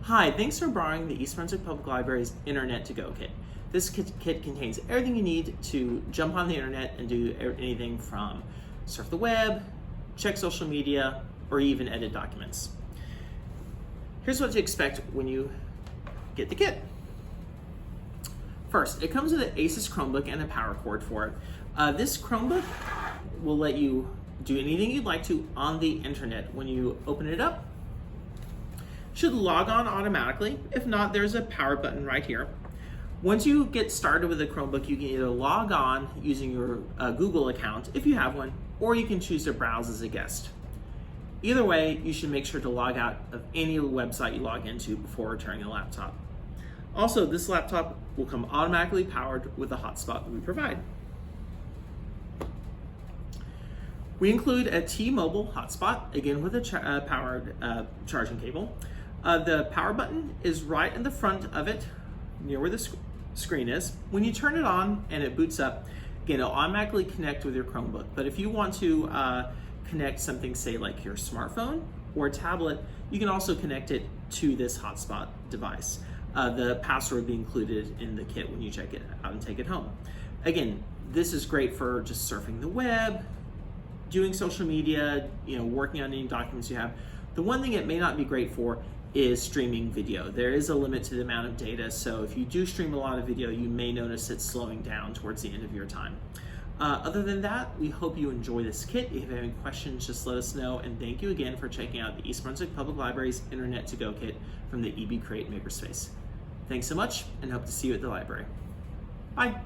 Hi, thanks for borrowing the East Brunswick Public Library's Internet to Go kit. This kit contains everything you need to jump on the internet and do anything from surf the web, check social media, or even edit documents. Here's what to expect when you get the kit. First, it comes with an Asus Chromebook and a power cord for it. This Chromebook will let you do anything you'd like to on the internet. When you open it up, should log on automatically. If not, there's a power button right here. Once you get started with the Chromebook, you can either log on using your Google account if you have one, or you can choose to browse as a guest. Either way, you should make sure to log out of any website you log into before returning the laptop. Also, this laptop will come automatically powered with the hotspot that we provide. We include a T-Mobile hotspot, again with a powered charging cable. The power button is right in the front of it, near where the screen is. When you turn it on and it boots up, again, it'll automatically connect with your Chromebook. But if you want to connect something, say like your smartphone or a tablet, you can also connect it to this hotspot device. The password will be included in the kit when you check it out and take it home. Again, this is great for just surfing the web, doing social media, working on any documents you have. The one thing it may not be great for is streaming video. There is a limit to the amount of data, so if you do stream a lot of video, you may notice it slowing down towards the end of your time. Other than that, we hope you enjoy this kit. If you have any questions, just let us know, and thank you again for checking out the East Brunswick Public Library's Internet to Go kit from the EB Create Makerspace. Thanks so much, and hope to see you at the library. Bye.